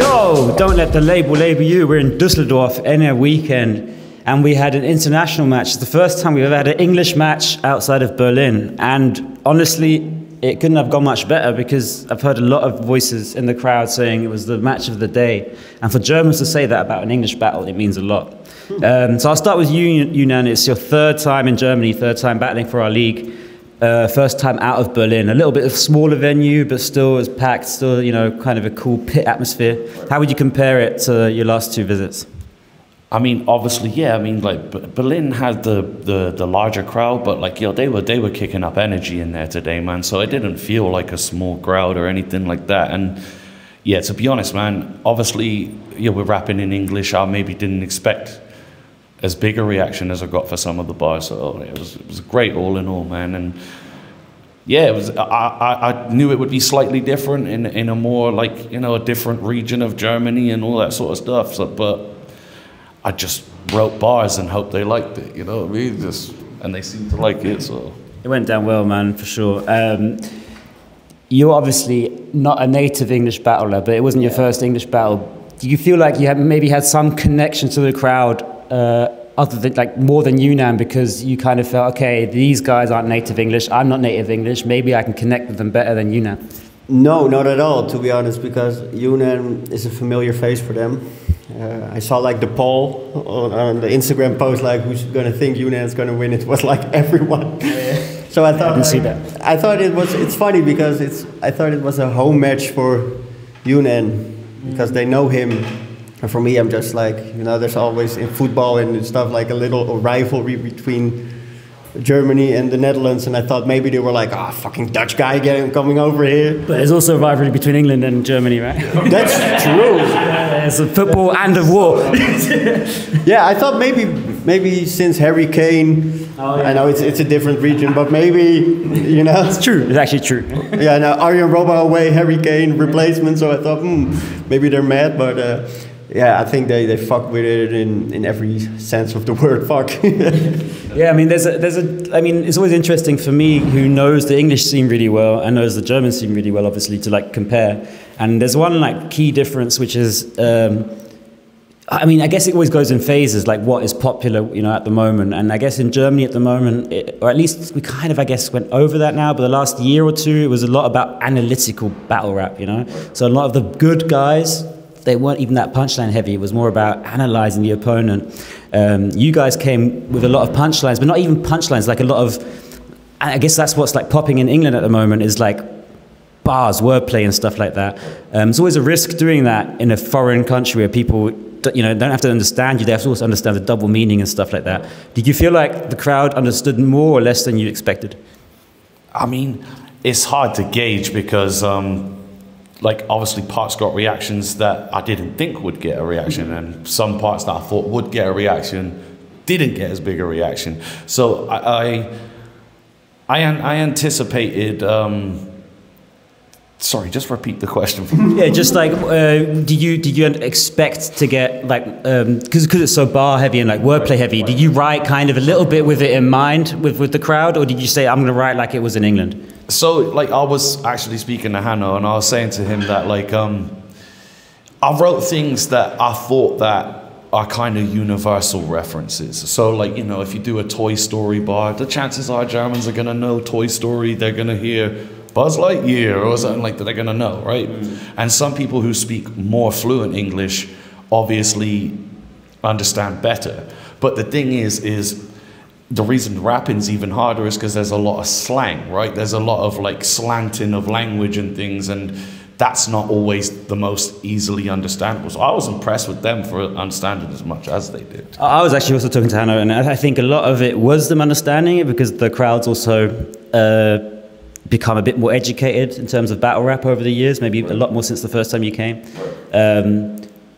Yo, don't let the label you. We're in Düsseldorf, NR Weekend, and we had an international match. It's the first time we've ever had an English match outside of Berlin. And honestly, it couldn't have gone much better because I've heard a lot of voices in the crowd saying it was the match of the day. And for Germans to say that about an English battle, it means a lot. So I'll start with you, Unan. It's your third time in Germany, third time battling for our league. First time out of Berlin, a little bit of smaller venue, but still as packed, still, you know, kind of a cool pit atmosphere. How would you compare it to your last two visits? I mean, obviously, yeah. I mean, like Berlin had the larger crowd, but like, they were kicking up energy in there today, man. So it didn't feel like a small crowd or anything like that. And yeah, to be honest, man, obviously, we're rapping in English. I maybe didn't expect as big a reaction as I got for some of the bars. So it was great all in all, man. And yeah, it was. I knew it would be slightly different in a more like, a different region of Germany and all that sort of stuff. So, but I just wrote bars and hoped they liked it. You know what I mean? And they seemed to like it. So it went down well, man, for sure. You're obviously not a native English battler, but it wasn't your first English battle. Do you feel like you maybe had some connection to the crowd? Other than, like, more than Unan, because you kind of felt, okay, these guys aren't native English, I'm not native English, maybe I can connect with them better than Unan? No, not at all, to be honest, because Unan is a familiar face for them. I saw like the poll on the Instagram post, like, who's going to think Unan is going to win? It was like everyone. So I thought, I thought it's funny because I thought it was a home match for Unan because they know him. And for me, I'm just like, there's always in football and stuff like a little rivalry between Germany and the Netherlands. And I thought maybe they were like, fucking Dutch guy coming over here. But there's also a rivalry between England and Germany, right? That's true. It's a football and a war. Yeah, I thought maybe since Harry Kane, I know it's a different region, but maybe, It's true. It's actually true. Yeah, now Arjen Robben away, Harry Kane replacement. So I thought, maybe they're mad, but... yeah, I think they fuck with it in every sense of the word fuck. Yeah, I mean, it's always interesting for me, who knows the English scene really well and knows the German scene really well, obviously, to like compare. And there's one like key difference, which is, I mean, I guess it always goes in phases, like what is popular, at the moment. And I guess in Germany at the moment, or at least we kind of, I guess, went over that now. But the last year or two, it was a lot about analytical battle rap, So a lot of the good guys, they weren't even that punchline heavy. It was more about analyzing the opponent. You guys came with a lot of punchlines, but not even punchlines, like a lot of, I guess that's what's like popping in England at the moment, is like bars, wordplay and stuff like that. It's always a risk doing that in a foreign country where people, don't have to understand you, they have to also understand the double meaning and stuff like that. Did you feel like the crowd understood more or less than you expected? I mean, it's hard to gauge because, like, obviously parts got reactions that I didn't think would get a reaction, and some parts that I thought would get a reaction didn't get as big a reaction. So I anticipated. Sorry, just repeat the question. Yeah, just like, did you expect to get like, because it's so bar heavy and like wordplay heavy, did you write kind of a little bit with it in mind with the crowd, or did you say I'm going to write like it was in England? So, like, I was actually speaking to Hanno, and I was saying to him that, like, I wrote things that I thought that are kind of universal references. So, like, if you do a Toy Story bar, the chances are Germans are going to know Toy Story. They're going to hear Buzz Lightyear or something like that. They're going to know, right? And some people who speak more fluent English obviously understand better. But the thing is the reason rapping's even harder is because there's a lot of slang, right? There's a lot of like slanting of language and things, and that's not always the most easily understandable. So I was impressed with them for understanding as much as they did. I was actually also talking to Hanno, and I think a lot of it was them understanding it because the crowd's also become a bit more educated in terms of battle rap over the years, maybe a lot more since the first time you came.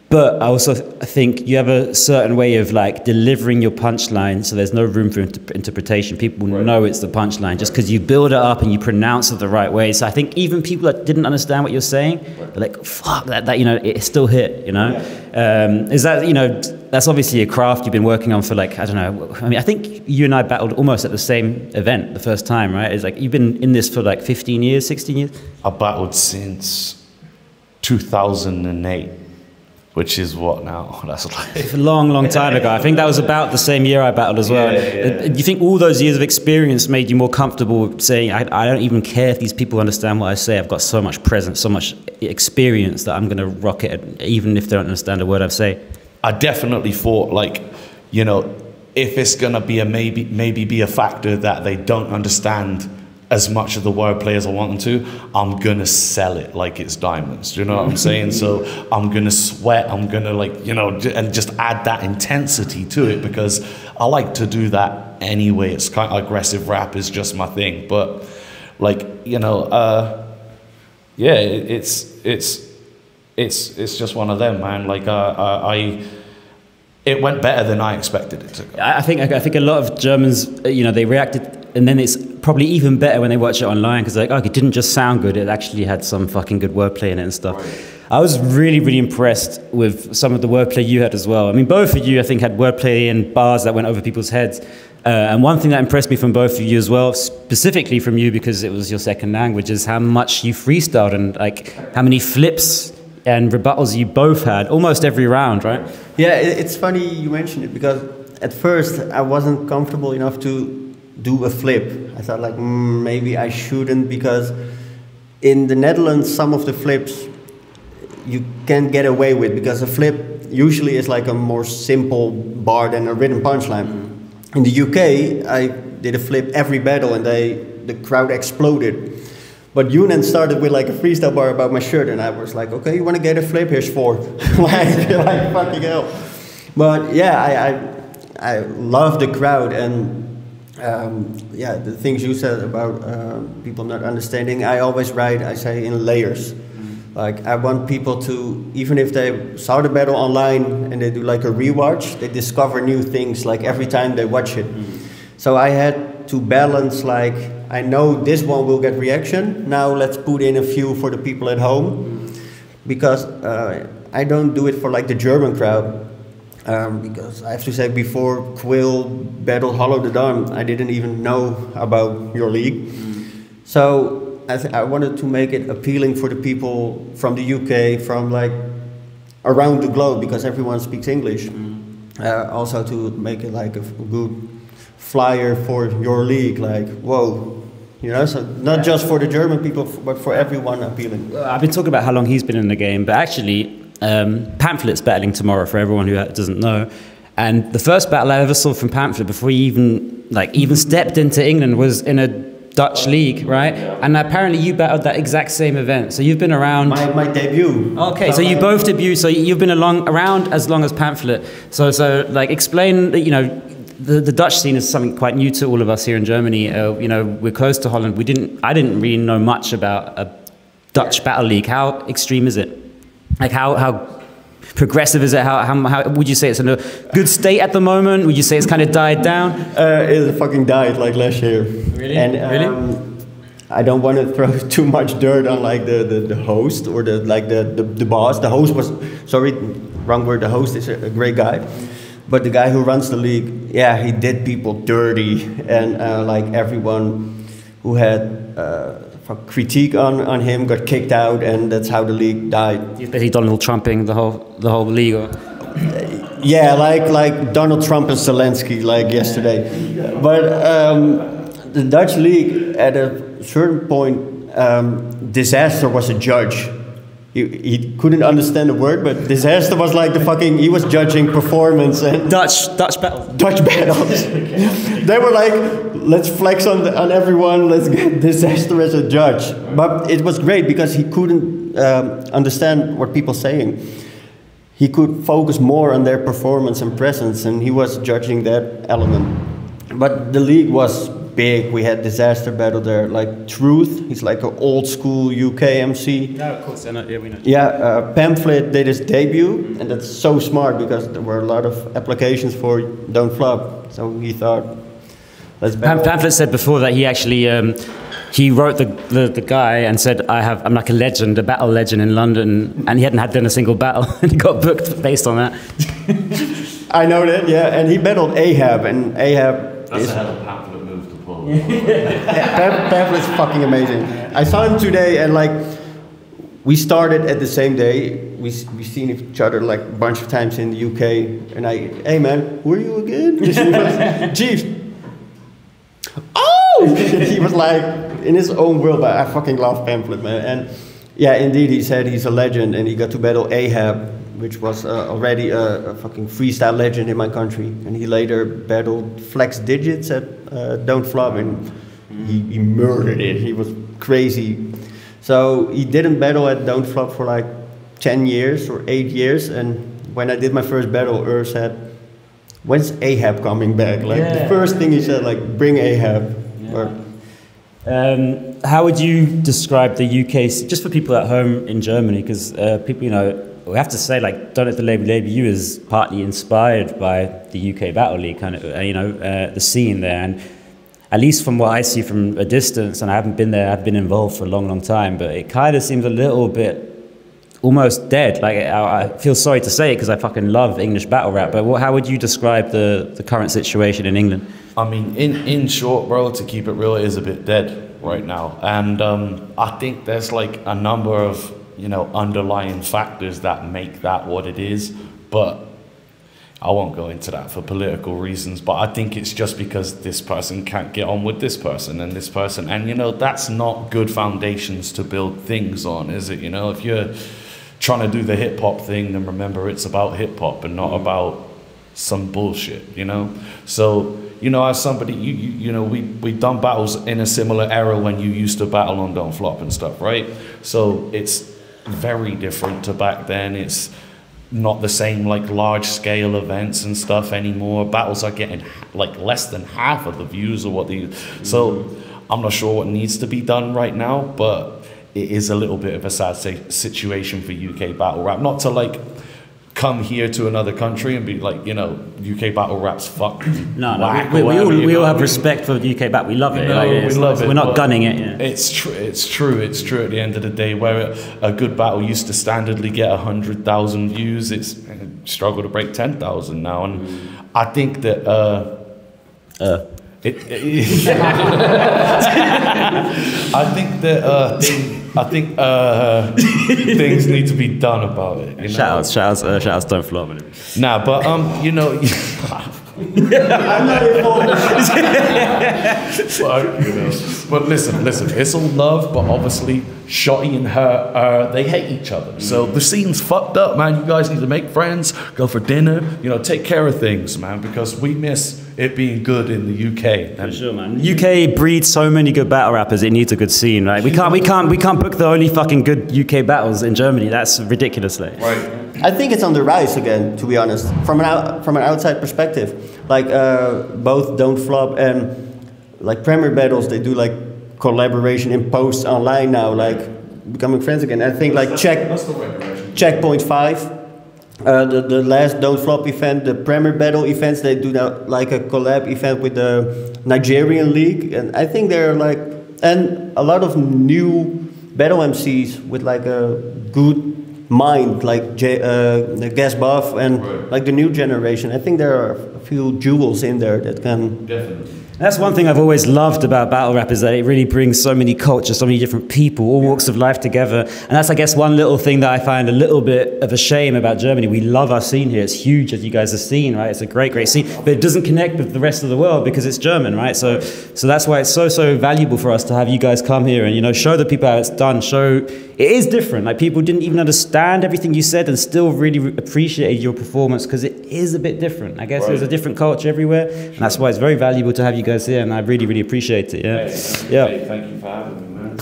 But I also think you have a certain way of like delivering your punchline, so there's no room for interpretation. People know it's the punchline just because you build it up and you pronounce it the right way. So I think even people that didn't understand what you're saying, they're like, fuck, that it still hit, Is that, that's obviously a craft you've been working on for like, I don't know, I mean, I think you and I battled almost at the same event the first time, right? It's like, you've been in this for like 15 years, 16 years? I battled since 2008. Which is what now? That's like a long, long time ago. I think that was about the same year I battled as well. Do you think all those years of experience made you more comfortable with saying, I don't even care if these people understand what I say. I've got so much presence, so much experience that I'm going to rock it, even if they don't understand a word I say? I definitely thought, like, you know, if it's going to be a maybe be a factor that they don't understand as much of the wordplay as I want them to, I'm gonna sell it like it's diamonds. Do you know what I'm saying? So I'm gonna sweat, I'm gonna, like, you know, and just add that intensity to it, because I like to do that anyway. It's kind of aggressive rap is just my thing. But, like, you know, yeah, it's just one of them, man. Like, it went better than I expected it to go. I think a lot of Germans, you know, they reacted, and then it's probably even better when they watch it online, because like, oh, it didn't just sound good, it actually had some fucking good wordplay in it and stuff. Right. I was really, really impressed with some of the wordplay you had as well. I mean, both of you, I think, had wordplay and bars that went over people's heads. And one thing that impressed me from both of you as well, specifically from you because it was your second language, is how much you freestyled and like how many flips and rebuttals you both had, almost every round, right? Yeah, it's funny you mentioned it, because at first I wasn't comfortable enough to do a flip. I thought, like, maybe I shouldn't, because in the Netherlands some of the flips you can get away with, because a flip usually is like a more simple bar than a written punchline. In the UK I did a flip every battle and the crowd exploded. But Yunan started with like a freestyle bar about my shirt, and I was like, okay, you want to get a flip? Here's 4. like fucking hell. But yeah, I love the crowd, and yeah, the things you said about people not understanding, I always write, I say, in layers. Like, I want people to, even if they saw the battle online and they do like a rewatch, they discover new things like every time they watch it. So I had to balance, like, I know this one will get reaction, now let's put in a few for the people at home. Because I don't do it for like the German crowd. Because I have to say, before Quill battled Hollow the Dawn, I didn't even know about your league. So I wanted to make it appealing for the people from the UK, from like around the globe, because everyone speaks English. Also to make it like a good flyer for your league, like, whoa. You know, so not just for the German people, but for everyone appealing. I've been talking about how long he's been in the game, but actually, Pamphlet's battling tomorrow, for everyone who doesn't know. And the first battle I ever saw from Pamphlet before he even stepped into England was in a Dutch league, right? And apparently you battled that exact same event. So you've been around. My debut. Okay, so you both debuted. So you've been around as long as Pamphlet. So like, explain, you know, the Dutch scene is something quite new to all of us here in Germany. You know, we're close to Holland. I didn't really know much about a Dutch battle league. How extreme is it? Like, how progressive is it? How would you say it's in a good state at the moment? Would you say it's kind of died down? It fucking died like last year. Really? And really? I don't want to throw too much dirt on like the host or the boss. The host was, sorry, wrong word. The host is a great guy. But the guy who runs the league, yeah, he did people dirty, and like everyone who had critique on him got kicked out, and that's how the league died. He's basically Donald Trumping the whole league. Or? Yeah, like Donald Trump and Zelensky, like yesterday. But the Dutch league, at a certain point, Disaster was a judge. He couldn't understand a word, but Disaster was like he was judging performance and Dutch battles. Dutch battles. They were like, let's flex on everyone, let's get Disaster as a judge. But it was great because he couldn't understand what people saying. He could focus more on their performance and presence, and he was judging that element. But the league was big. We had Disaster battle there, like Truth. He's like an old school UK MC. Yeah, of course. Yeah, we know. Yeah, Pamphlet did his debut, and that's so smart because there were a lot of applications for Don't Flop. So he thought, let's battle. Pamphlet said before that he actually he wrote the guy and said, I'm like a legend, a battle legend in London, and he hadn't done a single battle, and he got booked based on that. I know that, yeah, and he battled Ahab, and Ahab That's a hell of a Pamphlet move to pull. Pamphlet's fucking amazing. I saw him today, and like, we started at the same day. We seen each other like a bunch of times in the UK. And hey man, who are you again? JEEVZ. Oh! He was like in his own world, but I fucking love Pamphlet, man. And yeah, indeed, he said he's a legend, and he got to battle Ahab, which was already a fucking freestyle legend in my country. And he later battled Flex Digits at Don't Flop, and he murdered it. He was crazy. So he didn't battle at Don't Flop for like 10 years or 8 years. And when I did my first battle, said, "When's Ahab coming back?" Like the first thing he said, like, "Bring Ahab." Yeah. How would you describe the UK, just for people at home in Germany, because people, you know, we have to say, like, DLTLLY is partly inspired by the UK Battle League, kind of, you know, the scene there. And at least from what I see from a distance, and I haven't been there, I've been involved for a long, long time, but it kind of seems a little bit almost dead. Like, I feel sorry to say it because I fucking love English battle rap, but how would you describe the current situation in England? I mean, in short, bro, to keep it real, it is a bit dead right now. And I think there's like a number of, you know, underlying factors that make that what it is. But I won't go into that for political reasons. But I think it's just because this person can't get on with this person and this person. And, you know, that's not good foundations to build things on, is it? You know, if you're trying to do the hip hop thing, then remember it's about hip hop and not about some bullshit, you know? So, you know, as somebody, you know, we've done battles in a similar era when you used to battle on Don't Flop and stuff, right? So it's very different to back then. It's not the same, like, large scale events and stuff anymore. Battles are getting like less than half of the views of what they, so I'm not sure what needs to be done right now, but it is a little bit of a sad situation for UK battle rap. Not to like come here to another country and be like, you know, UK battle rap's fucked. No, we all have respect for UK battle. We love it. No, we love it. We're not gunning it. Yeah. It's true. It's true. At the end of the day, where a good battle used to standardly get 100,000 views, it's struggle to break 10,000 now. And I think that I think things need to be done about it. You know? Shout outs, Don't Flop. Nah, but you know. I'm not involved. You know. But listen, it's all love, but obviously Shotty and her, they hate each other. So the scene's fucked up, man. You guys need to make friends, go for dinner, you know, take care of things, man, because we miss it being good in the UK. For sure, man. UK breeds so many good battle rappers. It needs a good scene, right? We can't book the only fucking good UK battles in Germany. That's ridiculous, like. Right. I think it's on the rise again, to be honest, from an outside perspective. Like both Don't Flop and like Premier Battles, they do like collaboration in posts online now, like becoming friends again. I think like Checkpoint 5. The last Don't Flop event, the Premier Battle events, they do now like a collab event with the Nigerian League, and I think they're like, and a lot of new battle MCs with like a good mind, like Gas Buff and like the new generation. I think there are a few jewels in there that can. Definitely. That's one thing I've always loved about battle rap, is that it really brings so many cultures, so many different people, all walks of life together. And that's, I guess, one little thing that I find a little bit of a shame about Germany. We love our scene here. It's huge, as you guys have seen, right? It's a great, great scene. But it doesn't connect with the rest of the world because it's German, right? So that's why it's so valuable for us to have you guys come here and, you know, show the people how it's done. Show it is different. Like, people didn't even understand everything you said and still really appreciated your performance because it is a bit different. I guess there's a different culture everywhere. And that's why it's very valuable to have you guys here. And I really, really appreciate it. Yeah. Thank you for having me, man.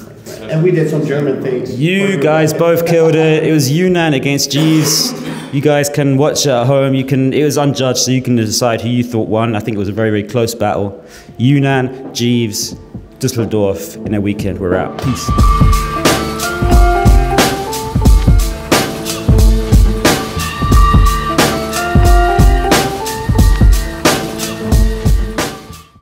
And we did some German things. You guys both killed it. It was UNAN against JEEVZ. You guys can watch it at home. It was unjudged, so you can decide who you thought won. I think it was a very, very close battle. UNAN, JEEVZ, Düsseldorf in a weekend. We're out. Peace.